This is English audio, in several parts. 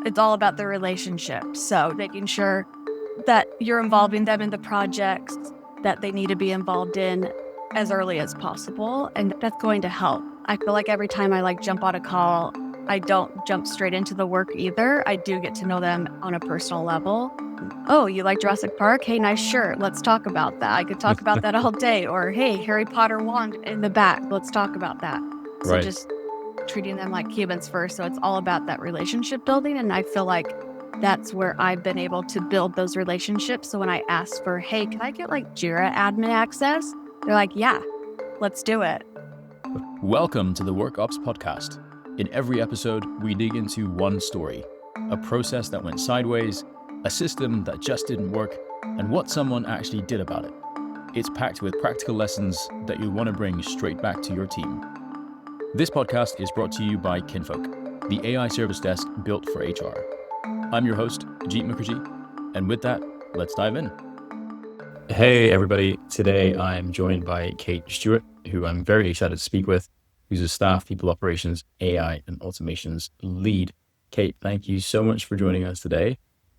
it's all about the relationship. So making sure that you're involving them in the projects that they need to be involved in as early as possible. And that's going to help. I feel like every time I jump on a call, I don't jump straight into the work either. I do get to know them on a personal level. Oh, you like Jurassic Park? Hey, nice shirt. Let's talk about that. I could talk about that all day. Or, hey, Harry Potter wand in the back. Let's talk about that. So Right. just treating them like humans first. So it's all about that relationship building. And I feel like that's where I've been able to build those relationships. So when I ask for, hey, can I get Jira admin access? They're like, yeah, let's do it. Welcome to the WorkOps Podcast. In every episode, we dig into one story, a process that went sideways, a system that just didn't work, and what someone actually did about it. It's packed with practical lessons that you'll want to bring straight back to your team. This podcast is brought to you by Kinfolk, the AI service desk built for HR. I'm your host, Jeet Mukergi, and with that, let's dive in. Hey everybody, today I'm joined by Kate Stewart, who I'm very excited to speak with, who's a staff people operations, AI and automations lead. Kate, thank you so much for joining us today.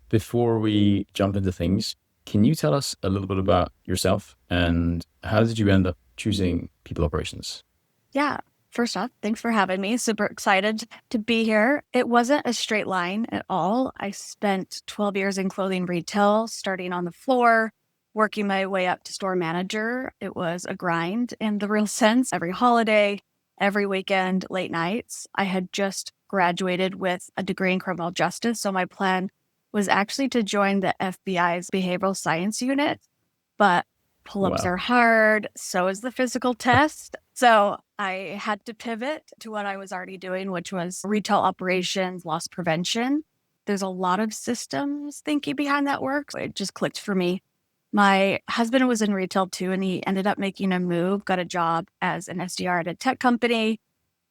Before we jump into things, can you tell us a little bit about yourself and how did you end up choosing people operations? Yeah. First off, thanks for having me. Super excited to be here. It wasn't a straight line at all. I spent 12 years in clothing retail, starting on the floor, working my way up to store manager. It was a grind in the real sense. Every holiday, every weekend, late nights. I had just graduated with a degree in criminal justice. So my plan was actually to join the FBI's behavioral science unit, but pull-ups are hard. So is the physical test. So I had to pivot to what I was already doing, which was retail operations, loss prevention. There's a lot of systems thinking behind that work. It just clicked for me. My husband was in retail too, and he ended up making a move, got a job as an SDR at a tech company.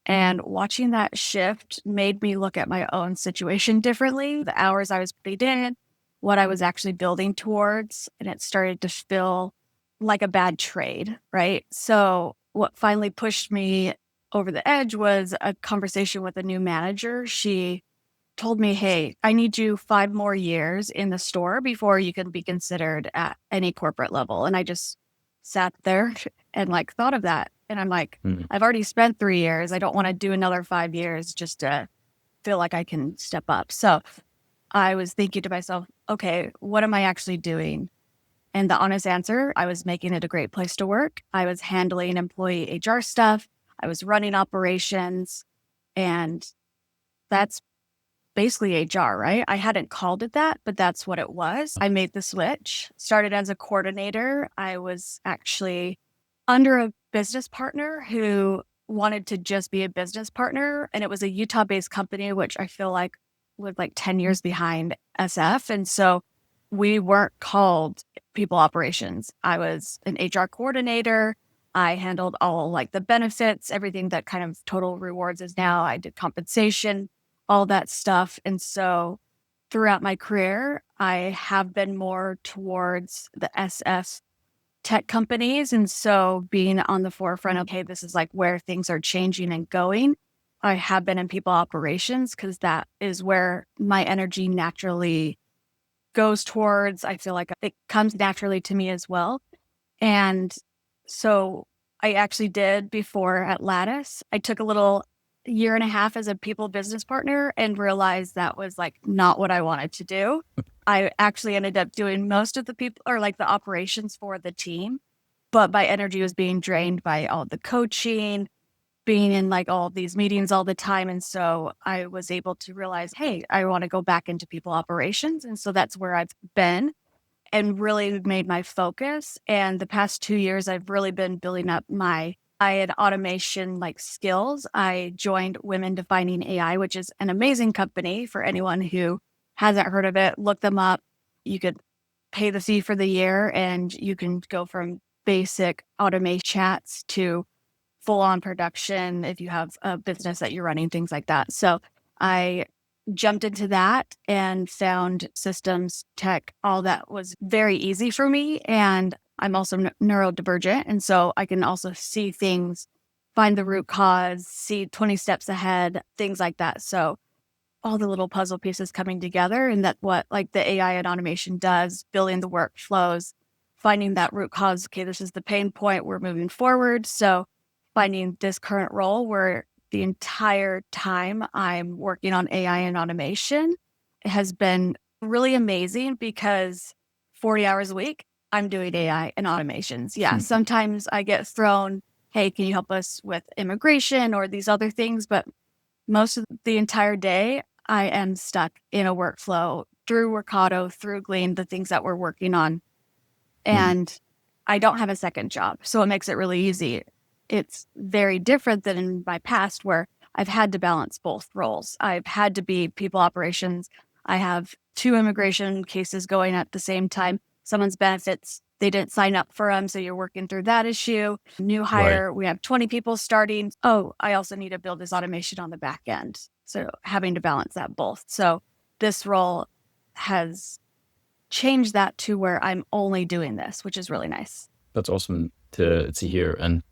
And watching that shift made me look at my own situation differently, the hours I was putting in, what I was actually building towards, and it started to feel like a bad trade, right? So what finally pushed me over the edge was a conversation with a new manager. She told me, hey, I need you 5 more years in the store before you can be considered at any corporate level. And I just sat there and thought of that. And I'm like, I've already spent 3 years. I don't want to do another 5 years just to feel like I can step up. So I was thinking to myself, okay, what am I actually doing? And the honest answer, I was making it a great place to work. I was handling employee HR stuff. I was running operations. And that's basically HR, right? I hadn't called it that, but that's what it was. I made the switch, started as a coordinator. I was actually under a business partner who wanted to just be a business partner. And it was a Utah-based company, which I feel like was 10 years behind SF. And so we weren't called people operations. I was an HR coordinator. I handled all the benefits, everything that kind of Total Rewards is now. I did compensation, all that stuff. And so throughout my career, I have been more towards the SF tech companies. And so being on the forefront of, hey, this is where things are changing and going. I have been in people operations because that is where my energy naturally goes towards. I feel like it comes naturally to me as well. And so I actually did before at Lattice. I took a little year and a half as a people business partner and realized that was not what I wanted to do. I actually ended up doing most of the people or the operations for the team, but my energy was being drained by all the coaching, being in all of these meetings all the time. And so I was able to realize, hey, I want to go back into people operations. And so that's where I've been and really made my focus. And the past 2 years, I've really been building up my AI and automation skills. I joined Women Defining AI, which is an amazing company for anyone who hasn't heard of it. Look them up. You could pay the fee for the year and you can go from basic automation chats to full-on production if you have a business that you're running, things like that. So I jumped into that and found systems, tech, all that was very easy for me. And I'm also neurodivergent. And so I can also see things, find the root cause, see 20 steps ahead, things like that. So all the little puzzle pieces coming together, and that what like the AI and automation does, building the workflows, finding that root cause. Okay, this is the pain point. We're moving forward. So finding this current role where the entire time I'm working on AI and automation has been really amazing because 40 hours a week, I'm doing AI and automations. Yeah, sometimes I get thrown, hey, can you help us with immigration or these other things? But most of the entire day, I am stuck in a workflow through Workato, through Glean, the things that we're working on. And I don't have a second job. So it makes it really easy. It's very different than in my past where I've had to balance both roles. I've had to be people operations. I have 2 immigration cases going at the same time. Someone's benefits, they didn't sign up for them. So you're working through that issue. New Right. hire, we have 20 people starting. Oh, I also need to build this automation on the back end. So having to balance that both. So this role has changed that to where I'm only doing this, which is really nice. That's awesome to hear. And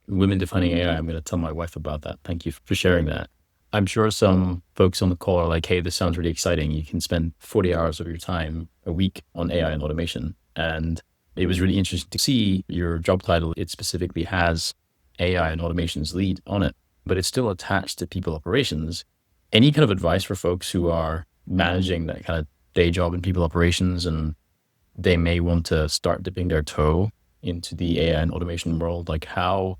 women defining AI, I'm going to tell my wife about that. Thank you for sharing that. I'm sure some folks on the call are like, hey, this sounds really exciting. You can spend 40 hours of your time a week on AI and automation. And it was really interesting to see your job title. It specifically has AI and automations lead on it, but it's still attached to people operations. Any kind of advice for folks who are managing that kind of day job in people operations and they may want to start dipping their toe into the AI and automation world? Like, how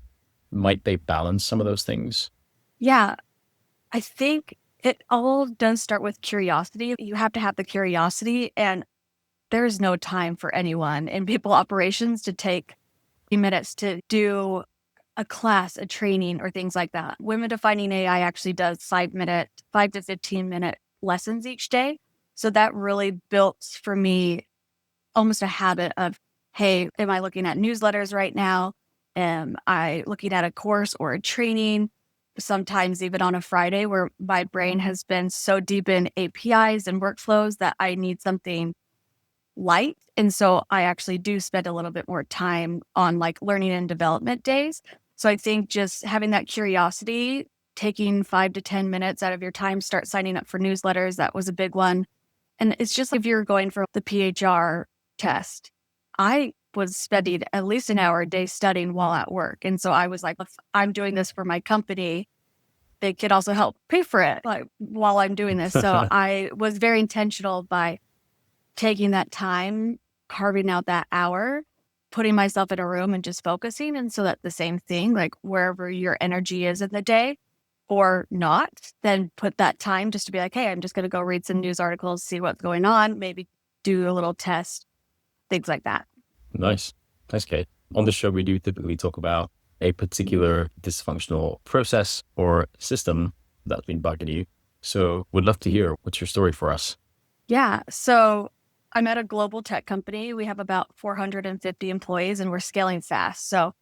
might they balance some of those things? Yeah, I think it all does start with curiosity. You have to have the curiosity, and there's no time for anyone in people operations to take few minutes to do a class, a training, or things like that. Women Defining AI actually does 5 to 15-minute lessons each day. So that really built for me almost a habit of, hey, am I looking at newsletters right now? Am I looking at a course or a training? Sometimes even on a Friday where my brain has been so deep in APIs and workflows that I need something light. And so I actually do spend a little bit more time on like learning and development days. So I think just having that curiosity, taking 5 to 10 minutes out of your time, start signing up for newsletters. That was a big one. And it's just if you're going for the PHR test, I was spending at least an hour a day studying while at work. And so I was like, if I'm doing this for my company, they could also help pay for it like while I'm doing this. So I was very intentional by taking that time, carving out that hour, putting myself in a room and just focusing. And so that the same thing, like wherever your energy is in the day or not, then put that time just to be like, hey, I'm just going to go read some news articles, see what's going on, maybe do a little test, things like that. Nice. Nice, Kate. On the show, we do typically talk about a particular dysfunctional process or system that's been bugging you. So would love to hear what's your story for us. Yeah. So I'm at a global tech company. We have about 450 employees and we're scaling fast. So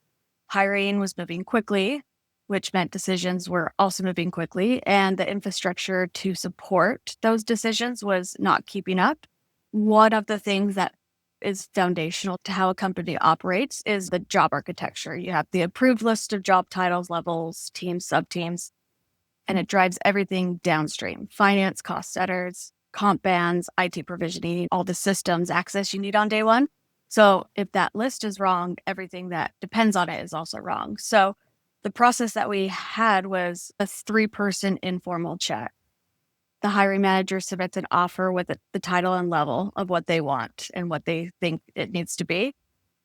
hiring was moving quickly, which meant decisions were also moving quickly. And the infrastructure to support those decisions was not keeping up. One of the things that is foundational to how a company operates is the job architecture. You have the approved list of job titles, levels, teams, sub-teams, and it drives everything downstream. Finance, cost setters, comp bands, IT provisioning, all the systems access you need on day one. So if that list is wrong, everything that depends on it is also wrong. So the process that we had was a 3-person informal chat. The hiring manager submits an offer with the title and level of what they want and what they think it needs to be.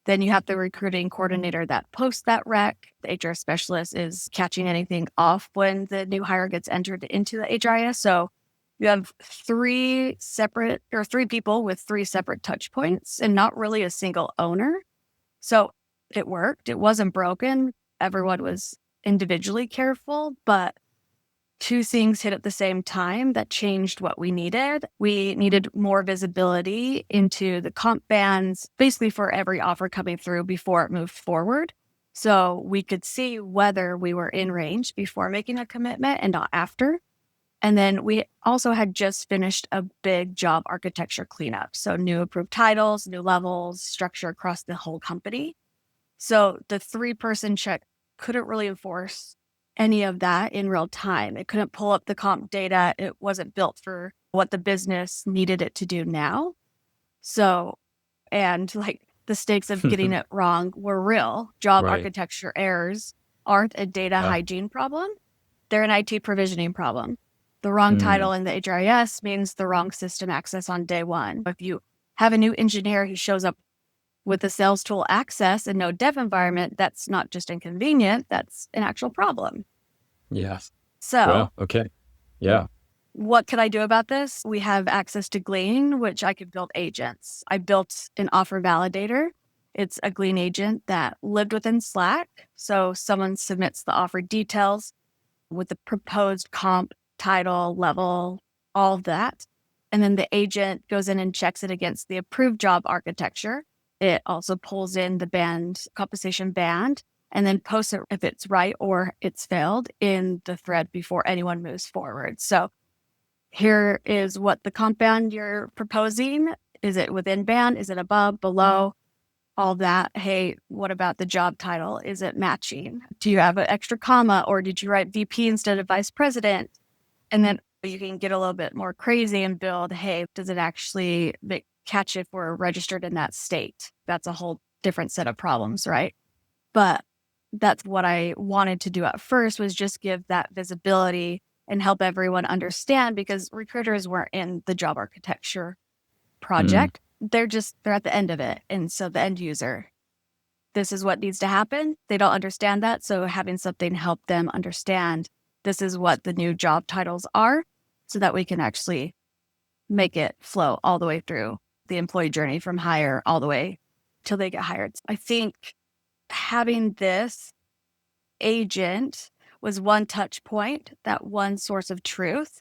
Then you have the recruiting coordinator that posts that rec. The HR specialist is catching anything off when the new hire gets entered into the HRIS. So you have 3 people with 3 separate touch points and not really a single owner. So it worked. It wasn't broken. Everyone was individually careful, but 2 things hit at the same time that changed what we needed. We needed more visibility into the comp bands, basically for every offer coming through before it moved forward. So we could see whether we were in range before making a commitment and not after. And then we also had just finished a big job architecture cleanup. So new approved titles, new levels, structure across the whole company. So the 3-person check couldn't really enforce any of that in real time. It couldn't pull up the comp data. It wasn't built for what the business needed it to do now. So, and like the stakes of getting it wrong were real. Job Right. architecture errors aren't a data hygiene problem. They're an IT provisioning problem. The wrong title in the HRIS means the wrong system access on day one. If you have a new engineer who shows up with a sales tool access and no dev environment, that's not just inconvenient, that's an actual problem. Yes. So, Well, okay. Yeah. what could I do about this? We have access to Glean, which I could build agents. I built an offer validator. It's a Glean agent that lived within Slack. So someone submits the offer details with the proposed comp, title, level, all of that. And then the agent goes in and checks it against the approved job architecture. It also pulls in the compensation band, and then posts it if it's right or it's failed in the thread before anyone moves forward. So here is what the comp band you're proposing. Is it within band? Is it above, below? All that. Hey, what about the job title? Is it matching? Do you have an extra comma, or did you write VP instead of vice president? And then you can get a little bit more crazy and build, hey, does it actually catch if we're registered in that state? That's a whole different set of problems, right? But that's what I wanted to do at first, was just give that visibility and help everyone understand, because recruiters weren't in the job architecture project. They're at the end of it. And so the end user, this is what needs to happen. They don't understand that. So having something help them understand this is what the new job titles are, so that we can actually make it flow all the way through the employee journey from hire all the way till they get hired. I think having this agent was one touch point, that one source of truth.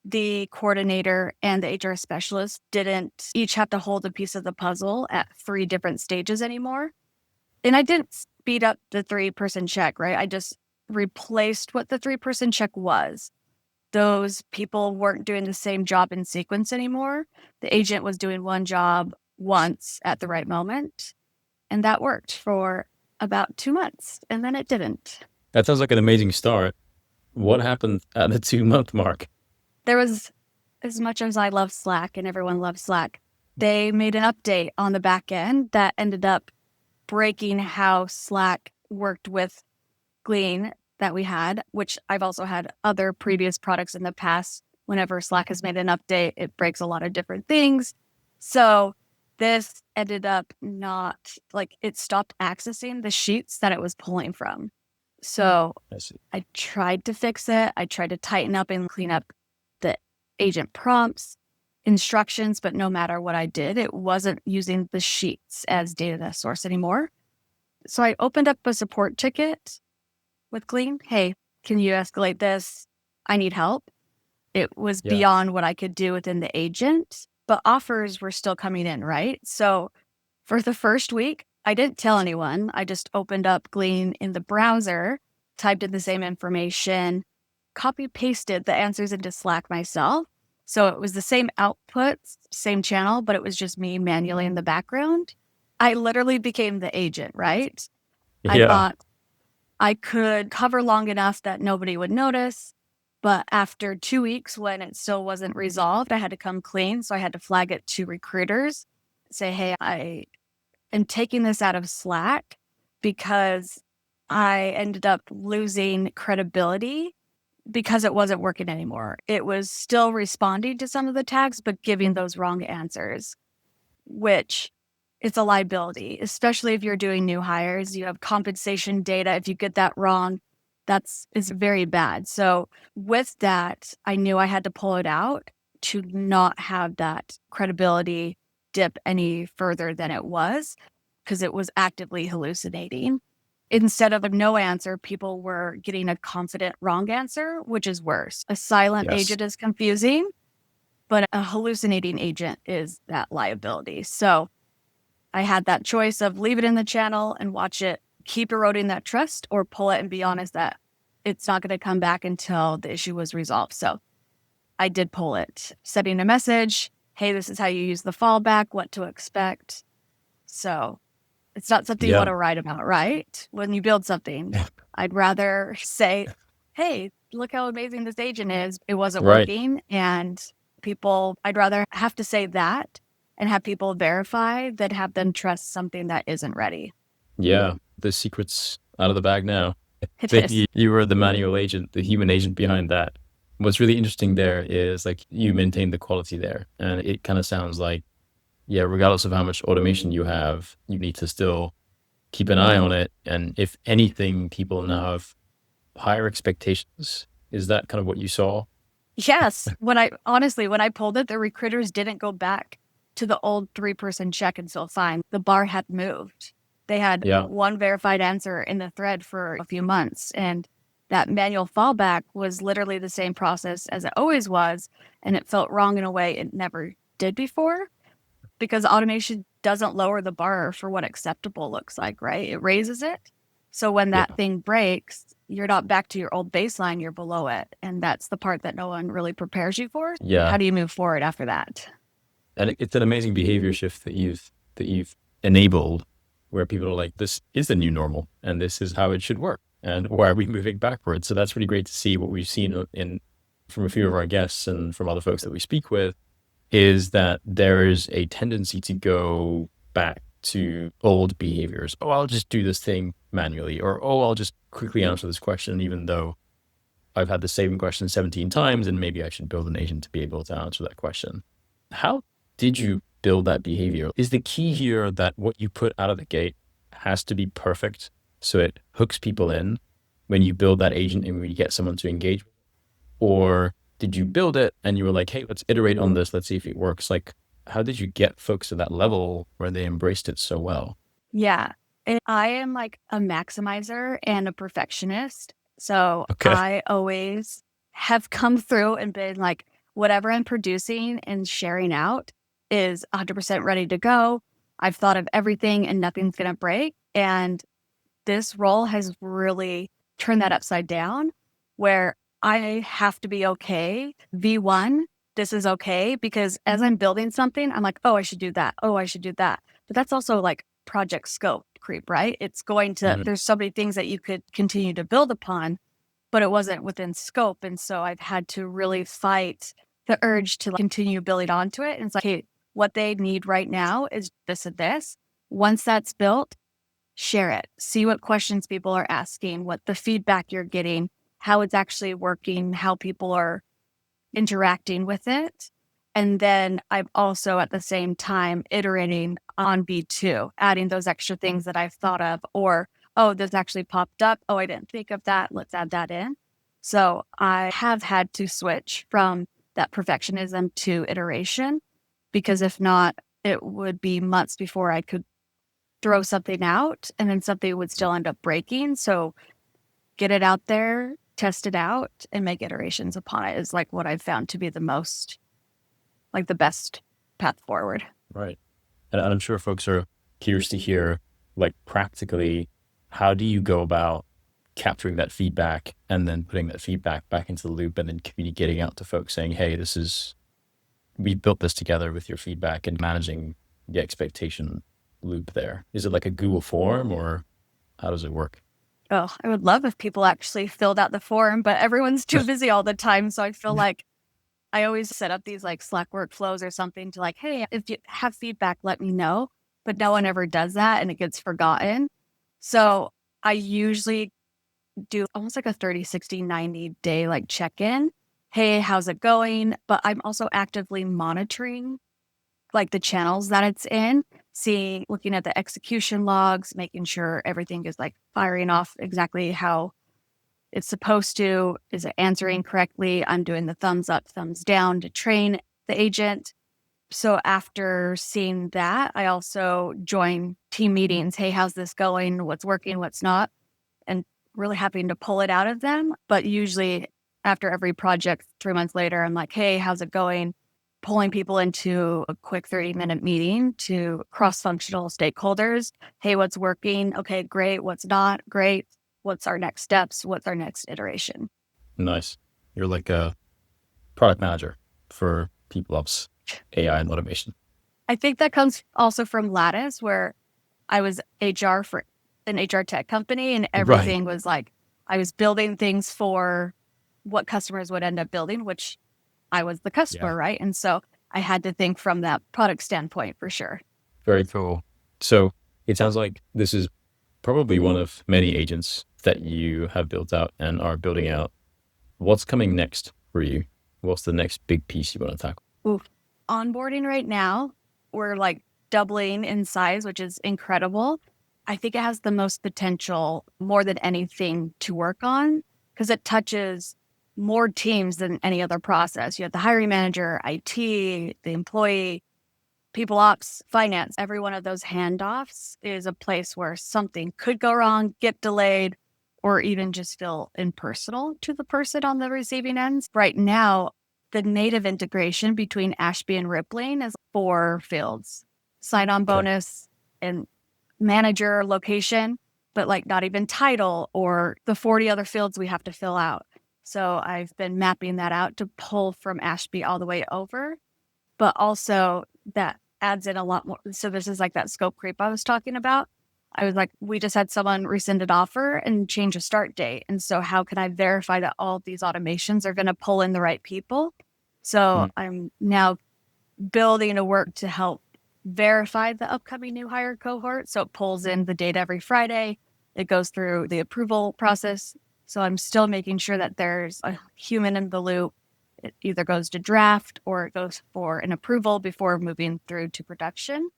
The coordinator and the HR specialist didn't each have to hold a piece of the puzzle at 3 different stages anymore. And I didn't speed up the 3-person check, right? I just replaced what the 3-person check was. Those people weren't doing the same job in sequence anymore. The agent was doing one job once at the right moment. And that worked for about 2 months. And then it didn't. That sounds like an amazing start. What happened at the 2-month mark? There was, as much as I love Slack and everyone loves Slack, they made an update on the back end that ended up breaking how Slack worked with Glean that we had, which I've also had other previous products in the past. Whenever Slack has made an update, it breaks a lot of different things. So this ended up it stopped accessing the sheets that it was pulling from. So I tried to fix it. I tried to tighten up and clean up the agent prompts, instructions, but no matter what I did, it wasn't using the sheets as data source anymore. So I opened up a support ticket with Glean. Hey, can you escalate this? I need help. It was beyond what I could do within the agent, but offers were still coming in, right? So for the first week, I didn't tell anyone. I just opened up Glean in the browser, typed in the same information, copy pasted the answers into Slack myself. So it was the same outputs, same channel, but it was just me manually in the background. I literally became the agent, right? I thought I could cover long enough that nobody would notice. But after 2 weeks, when it still wasn't resolved, I had to come clean. So I had to flag it to recruiters, say, hey, I am taking this out of Slack because I ended up losing credibility because it wasn't working anymore. It was still responding to some of the tags, but giving those wrong answers, which it's a liability, especially if you're doing new hires. You have compensation data. If you get that wrong, is very bad. So with that, I knew I had to pull it out to not have that credibility dip any further than it was, because it was actively hallucinating. Instead of a no answer, people were getting a confident wrong answer, which is worse. A silent agent is confusing, but a hallucinating agent is that liability. So I had that choice of leave it in the channel and watch it keep eroding that trust, or pull it and be honest that it's not going to come back until the issue was resolved. So I did pull it, sending a message, hey, this is how you use the fallback, what to expect. So it's not something you want to write about, right? When you build something, I'd rather say, hey, look how amazing this agent is. It wasn't Right. working. And I'd rather have to say that and have people verify than have them trust something that isn't ready. Yeah. The secret's out of the bag now. It That is. you were the manual agent, the human agent behind that. What's really interesting there is like you maintain the quality there. And it kind of sounds like, yeah, regardless of how much automation you have, you need to still keep an eye on it. And if anything, people now have higher expectations. Is that kind of what you saw? Yes. When I pulled it, the recruiters didn't go back to the old 3-person check and still fine. The bar had moved. They had Yeah. one verified answer in the thread for a few months. And that manual fallback was literally the same process as it always was. And it felt wrong in a way it never did before, because automation doesn't lower the bar for what acceptable looks like, right? It raises it. So when Yeah. that thing breaks, you're not back to your old baseline, you're below it. And that's the part that no one really prepares you for. Yeah. How do you move forward after that? And it's an amazing behavior shift that you've enabled, where people are like, this is the new normal and this is how it should work. And why are we moving backwards? So that's really great to see. What we've seen in from a few of our guests and from other folks that we speak with is that there is a tendency to go back to old behaviors. Oh, I'll just do this thing manually, or oh, I'll just quickly answer this question, even though I've had the same question 17 times and maybe I should build an agent to be able to answer that question. How did you build that behavior? Is the key here that what you put out of the gate has to be perfect so it hooks people in when you build that agent and when you get someone to engage? Or did you build it and you were like, hey, let's iterate on this, let's see if it works? Like, how did you get folks to that level where they embraced it so well? Yeah. I am like a maximizer and a perfectionist. So Okay. I always have come through and been like, whatever I'm producing and sharing out is 100% ready to go. I've thought of everything and nothing's going to break. And this role has really turned that upside down, where I have to be okay. V1, this is okay, because as I'm building something, I'm like, oh, I should do that. Oh, I should do that. But that's also like project scope creep, right? It's going to, Mhm. there's so many things that you could continue to build upon, but it wasn't within scope. And so I've had to really fight the urge to continue building onto it. And it's like, hey, what they need right now is this and this. Once that's built, share it. See what questions people are asking, what the feedback you're getting, how it's actually working, how people are interacting with it. And then I'm also at the same time iterating on B2, adding those extra things that I've thought of, or, oh, this actually popped up. Oh, I didn't think of that. Let's add that in. So I have had to switch from that perfectionism to iteration, because if not, it would be months before I could throw something out and then something would still end up breaking. So get it out there, test it out, and make iterations upon it is like what I've found to be the most, like the best path forward. Right. And I'm sure folks are curious to hear, like, practically, how do you go about capturing that feedback and then putting that feedback back into the loop and then communicating out to folks saying, hey, we built this together with your feedback, and managing the expectation loop there? Is it like a Google form, or how does it work? Oh, I would love if people actually filled out the form, but everyone's too busy all the time. So I feel like I always set up these like Slack workflows or something to like, hey, if you have feedback, let me know. But no one ever does that and it gets forgotten. So I usually do almost like a 30, 60, 90 day like check-in. Hey, how's it going? But I'm also actively monitoring like the channels that it's in, looking at the execution logs, making sure everything is like firing off exactly how it's supposed to. Is it answering correctly? I'm doing the thumbs up, thumbs down to train the agent. So after seeing that, I also join team meetings. Hey, how's this going? What's working? What's not? And really having to pull it out of them. But usually after every project, 3 months later, I'm like, hey, how's it going? Pulling people into a quick 30-minute meeting to cross-functional stakeholders. Hey, what's working? Okay, great. What's not? Great. What's our next steps? What's our next iteration? Nice. You're like a product manager for people ops, AI, and automation. I think that comes also from Lattice, where I was HR for an HR tech company and Right. everything was like I was building things for what customers would end up building, which I was the customer, right? And so I had to think from that product standpoint for sure. Very cool. So it sounds like this is probably one of many agents that you have built out and are building out. What's coming next for you? What's the next big piece you want to tackle? Oof. Onboarding right now, we're like doubling in size, which is incredible. I think it has the most potential more than anything to work on because it touches more teams than any other process. You have the hiring manager, IT, the employee, people ops, finance. Every one of those handoffs is a place where something could go wrong, get delayed, or even just feel impersonal to the person on the receiving ends. Right now, the native integration between Ashby and Rippling is 4 fields: sign-on bonus and manager, location, but like not even title or the 40 other fields we have to fill out. So I've been mapping that out to pull from Ashby all the way over, but also that adds in a lot more. So this is like that scope creep I was talking about. I was like, we just had someone rescind an offer and change a start date. And so how can I verify that all of these automations are going to pull in the right people? So I'm now building a work to help verify the upcoming new hire cohort. So it pulls in the data every Friday. It goes through the approval process. So I'm still making sure that there's a human in the loop. It either goes to draft or it goes for an approval before moving through to production.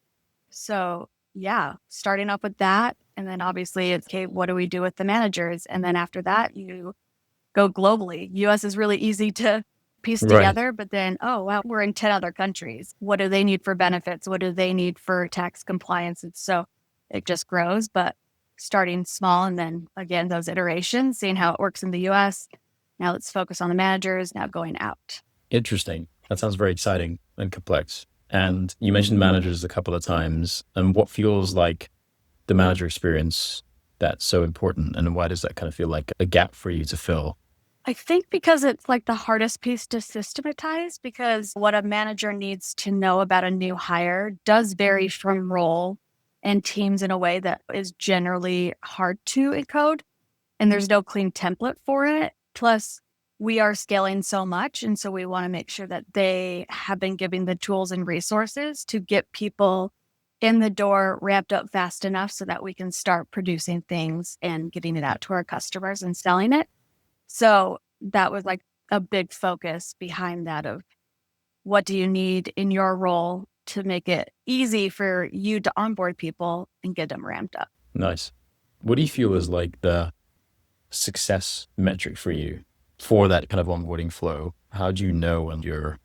So yeah, starting up with that. And then obviously it's, okay, what do we do with the managers? And then after that, you go globally. US is really easy to piece together, but then, oh, wow, we're in 10 other countries. What do they need for benefits? What do they need for tax compliance? And so it just grows, but starting small. And then again, those iterations, seeing how it works in the US. Now let's focus on the managers, now going out. Interesting. That sounds very exciting and complex. And you mentioned managers a couple of times. And what feels like the manager experience that's so important? And why does that kind of feel like a gap for you to fill? I think because it's like the hardest piece to systematize, because what a manager needs to know about a new hire does vary from role and teams in a way that is generally hard to encode. And there's no clean template for it. Plus, we are scaling so much. And so we want to make sure that they have been given the tools and resources to get people in the door, ramped up fast enough so that we can start producing things and getting it out to our customers and selling it. So that was like a big focus behind that of what do you need in your role to make it easy for you to onboard people and get them ramped up. Nice. What do you feel is like the success metric for you for that kind of onboarding flow? How do you know when you're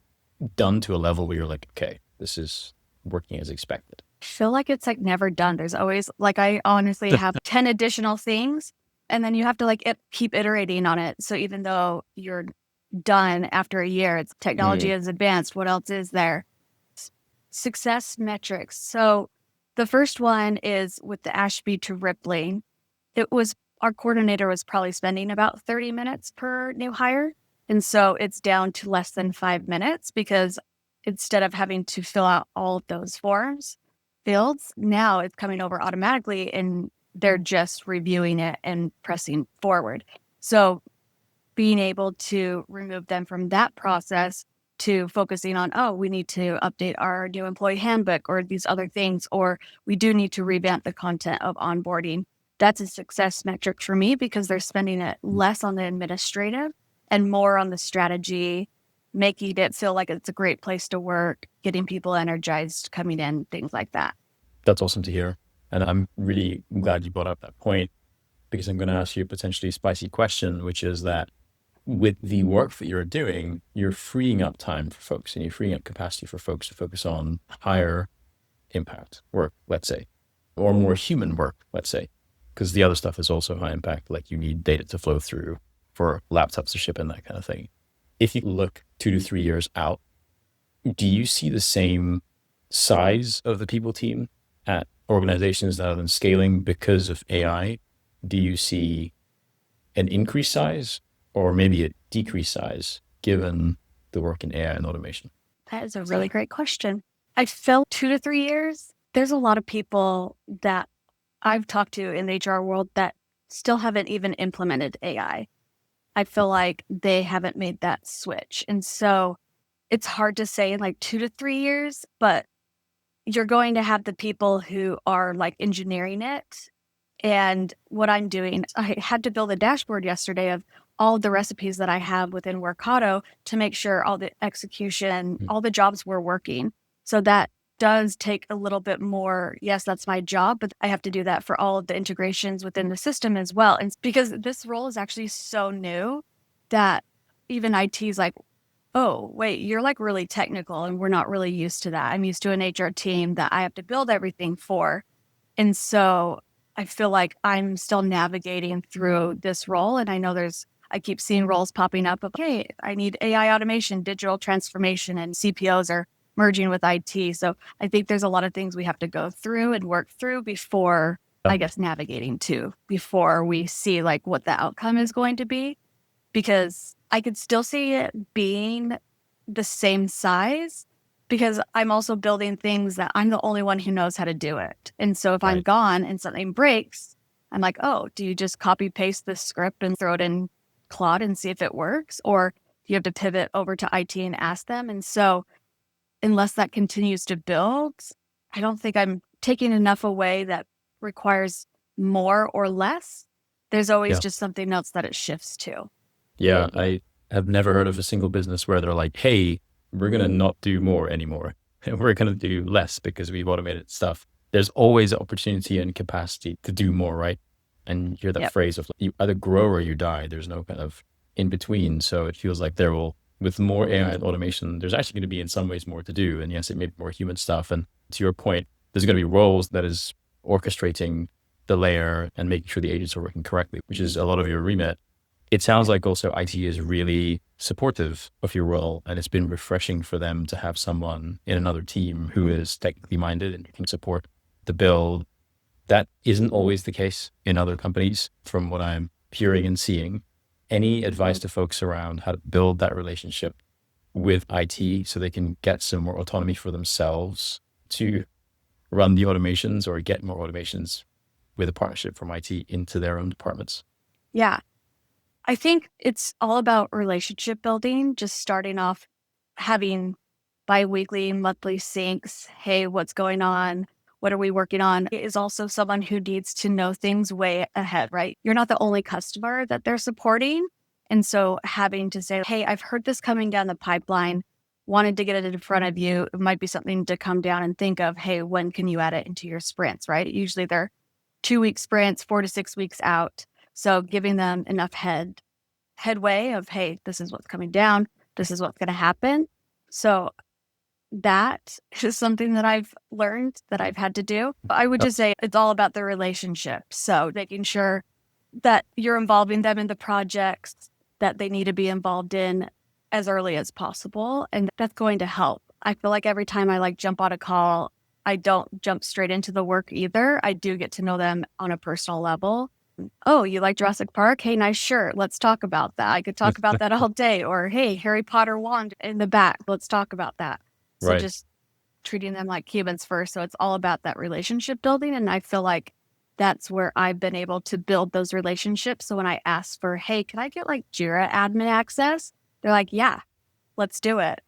done to a level where you're like, okay, this is working as expected? I feel like it's like never done. There's always like, I honestly have 10 additional things and then you have to like keep iterating on it. So even though you're done after a year, it's technology is advanced. What else is there? Success metrics. So the first one is with the Ashby to Rippling. It was our coordinator was probably spending about 30 minutes per new hire. And so it's down to less than 5 minutes because instead of having to fill out all of those fields, now it's coming over automatically and they're just reviewing it and pressing forward. So being able to remove them from that process to focusing on, oh, we need to update our new employee handbook or these other things, or we do need to revamp the content of onboarding. That's a success metric for me because they're spending it less on the administrative and more on the strategy, making it feel like it's a great place to work, getting people energized, coming in, things like that. That's awesome to hear. And I'm really glad you brought up that point because I'm going to ask you a potentially spicy question, which is that with the work that you're doing, you're freeing up time for folks and you're freeing up capacity for folks to focus on higher impact work, let's say, or more human work, let's say, because the other stuff is also high impact, like you need data to flow through for laptops to ship and that kind of thing. If you look 2 to 3 years out, do you see the same size of the people team at organizations that are then scaling because of AI? Do you see an increased size or maybe a decreased size given the work in AI and automation? That is a really great question. I feel 2 to 3 years, there's a lot of people that I've talked to in the HR world that still haven't even implemented AI. I feel like they haven't made that switch. And so it's hard to say in like 2 to 3 years, but you're going to have the people who are like engineering it. And what I'm doing, I had to build a dashboard yesterday of all the recipes that I have within Workato to make sure all the execution, all the jobs were working. So that does take a little bit more. Yes, that's my job, but I have to do that for all of the integrations within the system as well. And because this role is actually so new that even IT is like, oh, wait, you're like really technical and we're not really used to that. I'm used to an HR team that I have to build everything for. And so I feel like I'm still navigating through this role. And I know I keep seeing roles popping up of, hey, I need AI automation, digital transformation, and CPOs are merging with IT. So I think there's a lot of things we have to go through and work through before, I guess, navigating to, before we see like what the outcome is going to be. Because I could still see it being the same size because I'm also building things that I'm the only one who knows how to do it. And so if I'm gone and something breaks, I'm like, oh, do you just copy paste this script and throw it in Claude and see if it works? Or do you have to pivot over to IT and ask them? And so unless that continues to build, I don't think I'm taking enough away that requires more or less. There's always just something else that it shifts to. Yeah, I have never heard of a single business where they're like, hey, we're going to not do more anymore. We're going to do less because we've automated stuff. There's always opportunity and capacity to do more, right? And you hear that phrase of you either grow or you die. There's no kind of in between. So it feels like with more AI and automation, there's actually going to be in some ways more to do. And yes, it may be more human stuff. And to your point, there's going to be roles that is orchestrating the layer and making sure the agents are working correctly, which is a lot of your remit. It sounds like also IT is really supportive of your role, and it's been refreshing for them to have someone in another team who is technically minded and can support the build. That isn't always the case in other companies from what I'm hearing and seeing. Any advice to folks around how to build that relationship with IT so they can get some more autonomy for themselves to run the automations or get more automations with a partnership from IT into their own departments? Yeah. I think it's all about relationship building, just starting off having biweekly, monthly syncs. Hey, what's going on? What are we working on? It is also someone who needs to know things way ahead, right? You're not the only customer that they're supporting. And so having to say, hey, I've heard this coming down the pipeline, wanted to get it in front of you. It might be something to come down and think of, hey, when can you add it into your sprints, right? Usually they're 2-week sprints, 4 to 6 weeks out. So giving them enough headway of, hey, this is what's coming down. This is what's going to happen. So that is something that I've learned that I've had to do. I would just say it's all about the relationship. So making sure that you're involving them in the projects that they need to be involved in as early as possible. And that's going to help. I feel like every time I jump on a call, I don't jump straight into the work either. I do get to know them on a personal level. Oh, you like Jurassic Park? Hey, nice shirt. Let's talk about that. I could talk about that all day. Or, hey, Harry Potter wand in the back. Let's talk about that. So just treating them like humans first. So it's all about that relationship building. And I feel like that's where I've been able to build those relationships. So when I ask for, hey, can I get Jira admin access? They're like, yeah, let's do it.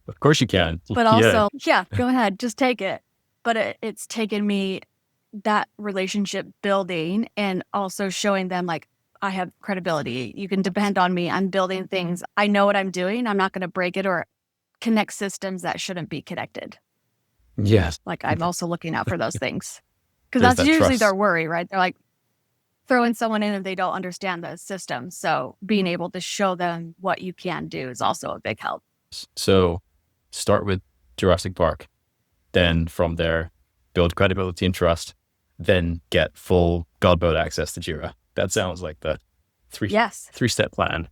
Of course you can. But also, go ahead, just take it. But it's taken me that relationship building and also showing them I have credibility. You can depend on me. I'm building things. I know what I'm doing. I'm not going to break it or connect systems that shouldn't be connected. Yes. I'm also looking out for those things because that's usually their worry, right? They're throwing someone in and they don't understand the system. So being able to show them what you can do is also a big help. So start with Jurassic Park, then from there, build credibility and trust, then get full God mode access to Jira. That sounds like the three-step plan.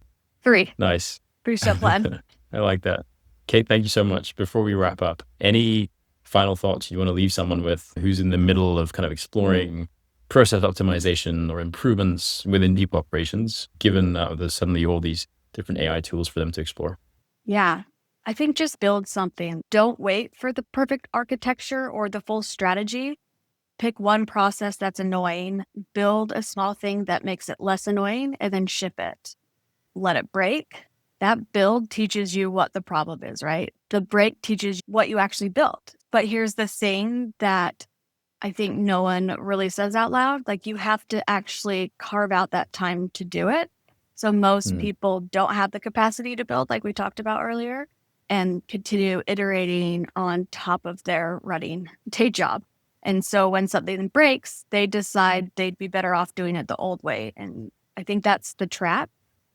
Nice. 3-step plan. I like that. Kate, thank you so much. Before we wrap up, any final thoughts you want to leave someone with who's in the middle of kind of exploring process optimization or improvements within deep operations, given there's suddenly all these different AI tools for them to explore? Yeah. I think just build something. Don't wait for the perfect architecture or the full strategy. Pick one process that's annoying, build a small thing that makes it less annoying, and then ship it. Let it break. That build teaches you what the problem is, right? The break teaches you what you actually built. But here's the thing that I think no one really says out loud. Like, you have to actually carve out that time to do it. So most people don't have the capacity to build, like we talked about earlier, and continue iterating on top of their running day job. And so when something breaks, they decide they'd be better off doing it the old way. And I think that's the trap,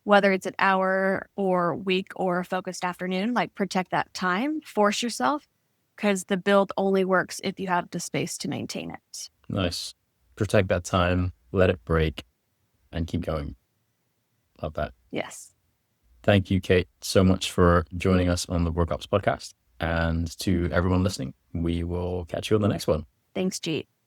whether it's an hour or week or a focused afternoon, like protect that time, force yourself, because the build only works if you have the space to maintain it. Nice. Protect that time, let it break, and keep going. Love that. Yes. Thank you, Kate, so much for joining us on the WorkOps podcast. And to everyone listening, we will catch you on the next one. Thanks, Jeet.